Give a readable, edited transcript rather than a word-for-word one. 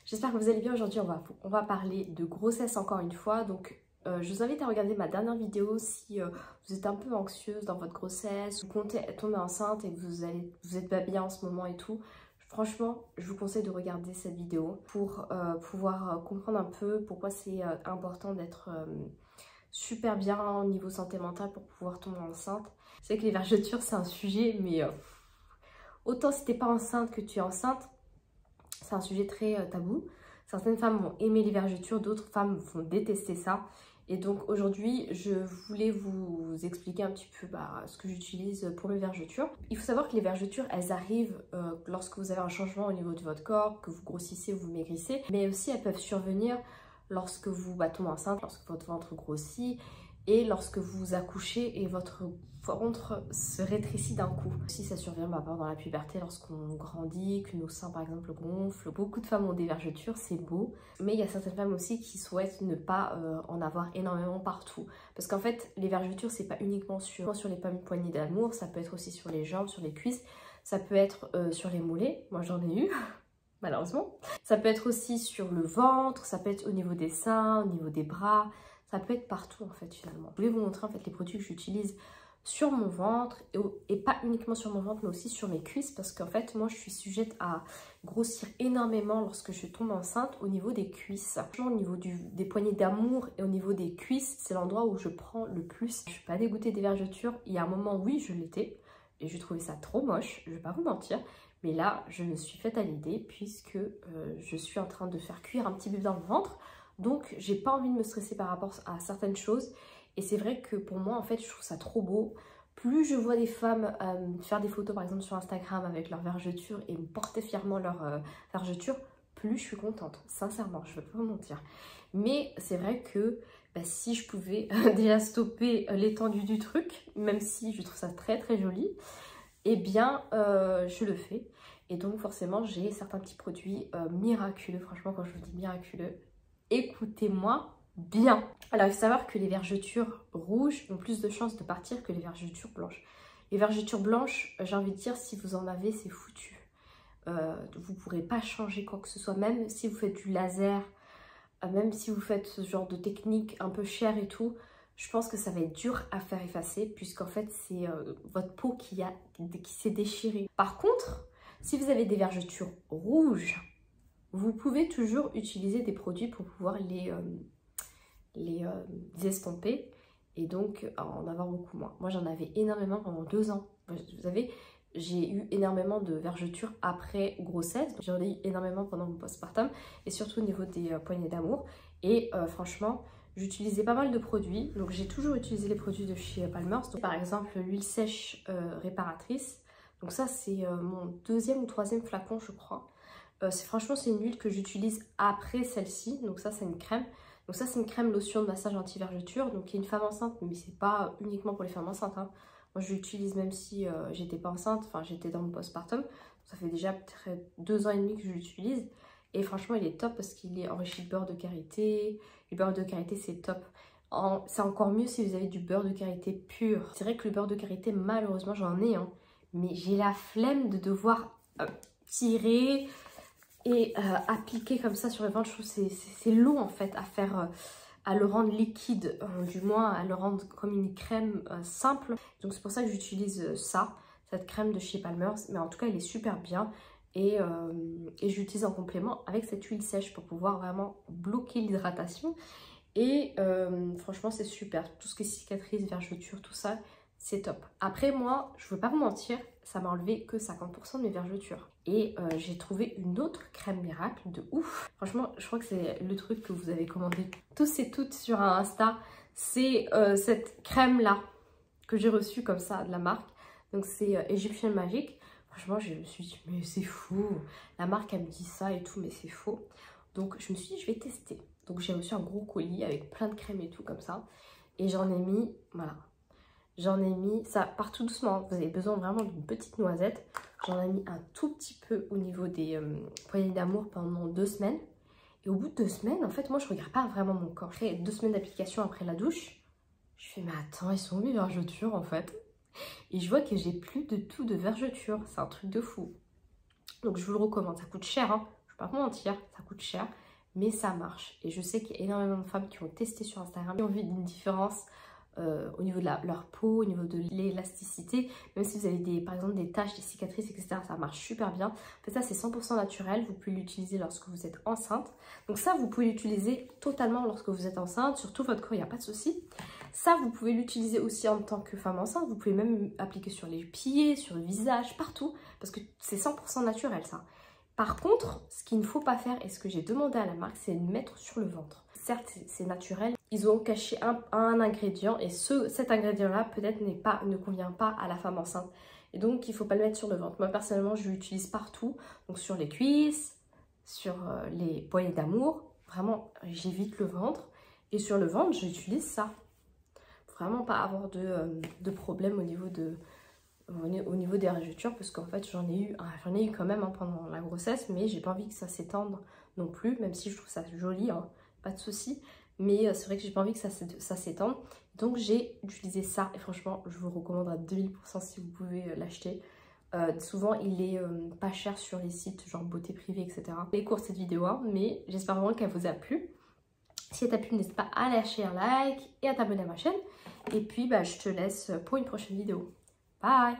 J'espère que vous allez bien. Aujourd'hui on va parler de grossesse encore une fois. Donc je vous invite à regarder ma dernière vidéo si vous êtes un peu anxieuse dans votre grossesse, vous comptez tomber enceinte et que vous êtes pas bien en ce moment et tout. Franchement, je vous conseille de regarder cette vidéo pour pouvoir comprendre un peu pourquoi c'est important d'être super bien au niveau santé mentale pour pouvoir tomber enceinte. C'est que les vergetures c'est un sujet, mais autant si t'es pas enceinte que tu es enceinte, c'est un sujet très tabou. Certaines femmes vont aimer les vergetures, d'autres femmes vont détester ça. Et donc aujourd'hui, je voulais vous expliquer un petit peu ce que j'utilise pour mes vergetures. Il faut savoir que les vergetures, elles arrivent lorsque vous avez un changement au niveau de votre corps, que vous grossissez ou vous maigrissez. Mais aussi, elles peuvent survenir lorsque vous tombez enceinte, lorsque votre ventre grossit et lorsque vous accouchez et votre ventre se rétrécit d'un coup. Si ça survient pendant la puberté, lorsqu'on grandit, que nos seins par exemple gonflent. Beaucoup de femmes ont des vergetures, c'est beau. Mais il y a certaines femmes aussi qui souhaitent ne pas en avoir énormément partout. Parce qu'en fait, les vergetures, c'est pas uniquement sur les poignées d'amour, ça peut être aussi sur les jambes, sur les cuisses, ça peut être sur les mollets. Moi j'en ai eu. Malheureusement. Ça peut être aussi sur le ventre, ça peut être au niveau des seins, au niveau des bras, ça peut être partout en fait finalement. Je voulais vous montrer en fait les produits que j'utilise sur mon ventre et pas uniquement sur mon ventre mais aussi sur mes cuisses parce qu'en fait moi je suis sujette à grossir énormément lorsque je tombe enceinte au niveau des cuisses. Au niveau des poignées d'amour et au niveau des cuisses, c'est l'endroit où je prends le plus. Je suis pas dégoûtée des vergetures, il y a un moment oui je l'étais et je trouvais ça trop moche, je vais pas vous mentir. Mais là, je me suis faite à l'idée puisque je suis en train de faire cuire un petit bébé dans le ventre. Donc, j'ai pas envie de me stresser par rapport à certaines choses. Et c'est vrai que pour moi, en fait, je trouve ça trop beau. Plus je vois des femmes faire des photos, par exemple, sur Instagram avec leurs vergetures et me porter fièrement leurs vergetures, plus je suis contente. Sincèrement, je vais pas vous mentir. Mais c'est vrai que si je pouvais déjà stopper l'étendue du truc, même si je trouve ça très très joli, eh bien, je le fais. Et donc, forcément, j'ai certains petits produits miraculeux. Franchement, quand je vous dis miraculeux, écoutez-moi bien. Alors, il faut savoir que les vergetures rouges ont plus de chances de partir que les vergetures blanches. Les vergetures blanches, j'ai envie de dire, si vous en avez, c'est foutu. Vous ne pourrez pas changer quoi que ce soit. Même si vous faites du laser, même si vous faites ce genre de technique un peu chère et tout, je pense que ça va être dur à faire effacer puisqu'en fait c'est votre peau qui s'est déchirée. Par contre, si vous avez des vergetures rouges, vous pouvez toujours utiliser des produits pour pouvoir les estomper et donc en avoir beaucoup moins. Moi j'en avais énormément pendant 2 ans. Vous savez, j'ai eu énormément de vergetures après grossesse. J'en ai eu énormément pendant mon postpartum et surtout au niveau des poignées d'amour. Et franchement, j'utilisais pas mal de produits. Donc j'ai toujours utilisé les produits de chez Palmer's. Donc, par exemple, l'huile sèche réparatrice. Donc ça, c'est mon 2e ou 3e flacon, je crois. Franchement, c'est une huile que j'utilise après celle-ci. Donc ça, c'est une crème. Donc ça, c'est une crème lotion de massage anti-vergeture. Donc il y a une femme enceinte, mais c'est pas uniquement pour les femmes enceintes, hein. Moi, je l'utilise même si j'étais pas enceinte, enfin j'étais dans mon postpartum. Ça fait déjà peut-être 2 ans et demi que je l'utilise. Et franchement, il est top parce qu'il est enrichi de beurre de karité. Le beurre de karité, c'est top. C'est encore mieux si vous avez du beurre de karité pur. C'est vrai que le beurre de karité, malheureusement, j'en ai, hein. Mais j'ai la flemme de devoir tirer et appliquer comme ça sur le ventre. Je trouve que c'est long en fait à faire... à le rendre liquide, du moins à le rendre comme une crème simple. Donc c'est pour ça que j'utilise cette crème de chez Palmer's. Mais en tout cas, elle est super bien. Et je l'utilise en complément avec cette huile sèche pour pouvoir vraiment bloquer l'hydratation. Et franchement, c'est super. Tout ce qui est cicatrices, vergetures, tout ça, c'est top. Après, moi, je ne veux pas vous mentir, ça m'a enlevé que 50% de mes vergetures. Et j'ai trouvé une autre crème miracle de ouf. Franchement, je crois que c'est le truc que vous avez commandé tous et toutes sur un Insta. C'est cette crème-là que j'ai reçue comme ça de la marque. Donc c'est Egyptian Magic. Franchement, je me suis dit, mais c'est fou. La marque, elle me dit ça et tout, mais c'est faux. Donc je me suis dit, je vais tester. Donc j'ai reçu un gros colis avec plein de crèmes et tout comme ça. Et j'en ai mis, voilà. J'en ai mis, ça part tout doucement, vous avez besoin vraiment d'une petite noisette. J'en ai mis un tout petit peu au niveau des poignées d'amour pendant 2 semaines. Et au bout de 2 semaines, en fait, moi, je regarde pas vraiment mon corps. Après 2 semaines d'application après la douche, je fais, mais attends, ils sont où mes vergetures, en fait? Et je vois que j'ai plus de tout de vergetures. C'est un truc de fou. Donc, je vous le recommande. Ça coûte cher, hein. Je vais pas vous mentir, ça coûte cher, mais ça marche. Et je sais qu'il y a énormément de femmes qui ont testé sur Instagram, qui ont vu une différence au niveau de leur peau, au niveau de l'élasticité, même si vous avez par exemple des taches, des cicatrices, etc. Ça marche super bien. En fait, ça c'est 100% naturel, vous pouvez l'utiliser lorsque vous êtes enceinte. Donc ça, vous pouvez l'utiliser totalement lorsque vous êtes enceinte, sur tout votre corps, il n'y a pas de souci. Ça, vous pouvez l'utiliser aussi en tant que femme enceinte, vous pouvez même appliquer sur les pieds, sur le visage, partout, parce que c'est 100% naturel ça. Par contre, ce qu'il ne faut pas faire, et ce que j'ai demandé à la marque, c'est de mettre sur le ventre. Certes, c'est naturel, ils ont caché un ingrédient et cet ingrédient-là peut-être ne convient pas à la femme enceinte. Et donc, il ne faut pas le mettre sur le ventre. Moi, personnellement, je l'utilise partout, donc sur les cuisses, sur les poignées d'amour. Vraiment, j'évite le ventre. Et sur le ventre, j'utilise ça. Vraiment pas avoir de problème au niveau des rajoutures, parce qu'en fait j'en ai eu quand même pendant la grossesse, mais j'ai pas envie que ça s'étende non plus, même si je trouve ça joli, hein, pas de souci, mais c'est vrai que j'ai pas envie que ça s'étende. Donc j'ai utilisé ça et franchement je vous recommande à 2000% si vous pouvez l'acheter. Souvent il est pas cher sur les sites genre beauté privée, etc. Elle est courte cette vidéo, hein, mais j'espère vraiment qu'elle vous a plu. Si elle t'a plu, n'hésite pas à lâcher un like et à t'abonner à ma chaîne. Et puis je te laisse pour une prochaine vidéo. Bye!